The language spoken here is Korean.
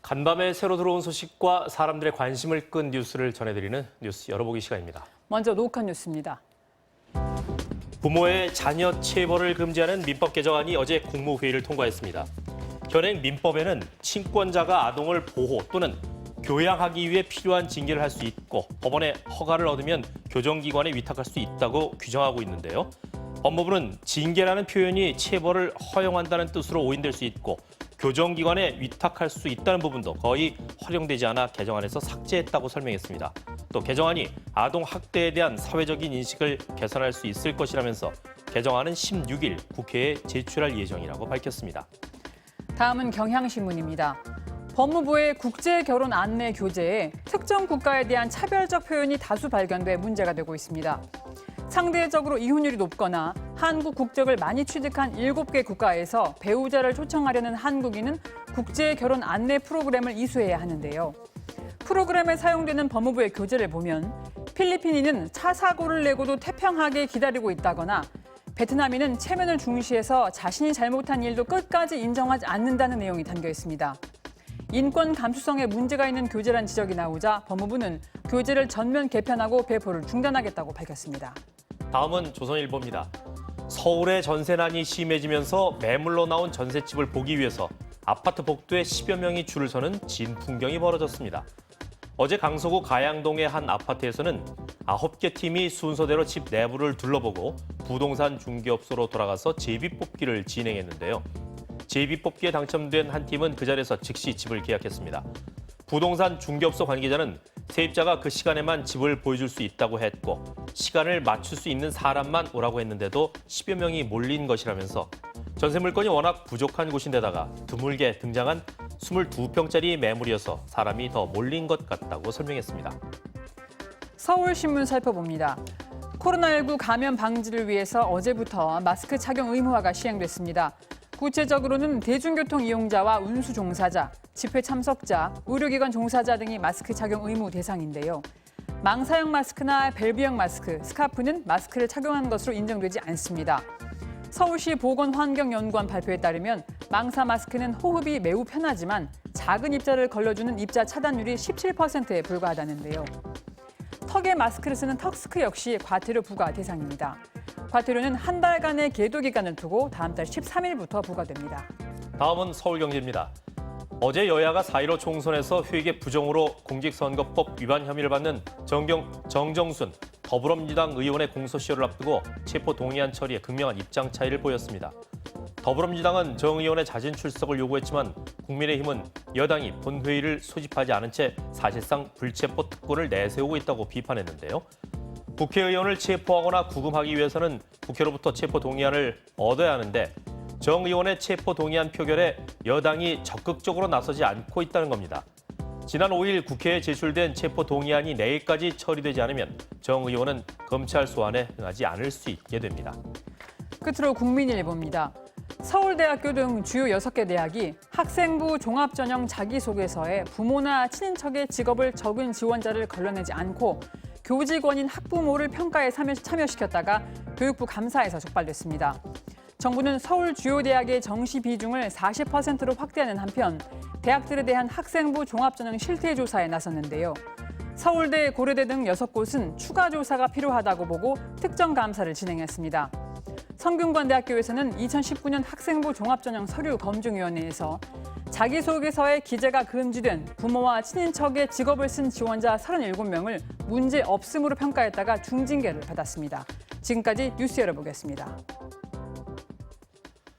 간밤에 새로 들어온 소식과 사람들의 관심을 끈 뉴스를 전해드리는 뉴스 열어보기 시간입니다. 먼저 녹화 뉴스입니다. 부모의 자녀 체벌을 금지하는 민법 개정안이 어제 국무회의를 통과했습니다. 현행 민법에는 친권자가 아동을 보호 또는 교양하기 위해 필요한 징계를 할 수 있고 법원의 허가를 얻으면 교정기관에 위탁할 수 있다고 규정하고 있는데요. 법무부는 징계라는 표현이 체벌을 허용한다는 뜻으로 오인될 수 있고 교정기관에 위탁할 수 있다는 부분도 거의 활용되지 않아 개정안에서 삭제했다고 설명했습니다. 또 개정안이 아동 학대에 대한 사회적인 인식을 개선할 수 있을 것이라면서 개정안은 16일 국회에 제출할 예정이라고 밝혔습니다. 다음은 경향신문입니다. 법무부의 국제결혼 안내 교재에 특정 국가에 대한 차별적 표현이 다수 발견돼 문제가 되고 있습니다. 상대적으로 이혼율이 높거나 한국 국적을 많이 취득한 7개 국가에서 배우자를 초청하려는 한국인은 국제결혼 안내 프로그램을 이수해야 하는데요. 프로그램에 사용되는 법무부의 교재를 보면 필리핀인은 차 사고를 내고도 태평하게 기다리고 있다거나 베트남인은 체면을 중시해서 자신이 잘못한 일도 끝까지 인정하지 않는다는 내용이 담겨 있습니다. 인권 감수성에 문제가 있는 교재란 지적이 나오자 법무부는 교재를 전면 개편하고 배포를 중단하겠다고 밝혔습니다. 다음은 조선일보입니다. 서울의 전세난이 심해지면서 매물로 나온 전셋집을 보기 위해서 아파트 복도에 10여 명이 줄을 서는 진풍경이 벌어졌습니다. 어제 강서구 가양동의 한 아파트에서는 9개 팀이 순서대로 집 내부를 둘러보고 부동산 중개업소로 돌아가서 제비뽑기를 진행했는데요. 제비뽑기에 당첨된 한 팀은 그 자리에서 즉시 집을 계약했습니다. 부동산 중개업소 관계자는 세입자가 그 시간에만 집을 보여줄 수 있다고 했고 시간을 맞출 수 있는 사람만 오라고 했는데도 10여 명이 몰린 것이라면서 전세 물건이 워낙 부족한 곳인데다가 드물게 등장한 22평짜리 매물이어서 사람이 더 몰린 것 같다고 설명했습니다. 서울신문 살펴봅니다. 코로나19 감염 방지를 위해서 어제부터 마스크 착용 의무화가 시행됐습니다. 구체적으로는 대중교통 이용자와 운수 종사자, 집회 참석자, 의료기관 종사자 등이 마스크 착용 의무 대상인데요. 망사형 마스크나 밸브형 마스크, 스카프는 마스크를 착용한 것으로 인정되지 않습니다. 서울시 보건환경연구원 발표에 따르면 망사 마스크는 호흡이 매우 편하지만 작은 입자를 걸러주는 입자 차단율이 17%에 불과하다는데요. 턱에 마스크를 쓰는 턱스크 역시 과태료 부과 대상입니다. 과태료는 한 달간의 계도 기간을 두고 다음 달 13일부터 부과됩니다. 다음은 서울경제입니다. 어제 여야가 4.15 총선에서 회계 부정으로 공직선거법 위반 혐의를 받는 정정순 더불어민주당 의원의 공소시효를 앞두고 체포동의안 처리에 극명한 입장 차이를 보였습니다. 더불어민주당은 정 의원의 자진 출석을 요구했지만 국민의힘은 여당이 본회의를 소집하지 않은 채 사실상 불체포 특권을 내세우고 있다고 비판했는데요. 국회의원을 체포하거나 구금하기 위해서는 국회로부터 체포동의안을 얻어야 하는데 정 의원의 체포동의안 표결에 여당이 적극적으로 나서지 않고 있다는 겁니다. 지난 5일 국회에 제출된 체포동의안이 내일까지 처리되지 않으면 정 의원은 검찰 소환에 응하지 않을 수 있게 됩니다. 끝으로 국민일보입니다. 서울대학교 등 주요 6개 대학이 학생부 종합전형 자기소개서에 부모나 친인척의 직업을 적은 지원자를 걸러내지 않고 교직원인 학부모를 평가에 참여시켰다가 교육부 감사에서 적발됐습니다. 정부는 서울 주요 대학의 정시 비중을 40%로 확대하는 한편 대학들에 대한 학생부 종합전형 실태조사에 나섰는데요. 서울대, 고려대 등 6곳은 추가 조사가 필요하다고 보고 특정 감사를 진행했습니다. 성균관대학교에서는 2019년 학생부 종합전형 서류검증위원회에서 자기소개서에 기재가 금지된 부모와 친인척의 직업을 쓴 지원자 37명을 문제 없음으로 평가했다가 중징계를 받았습니다. 지금까지 뉴스 열어보겠습니다.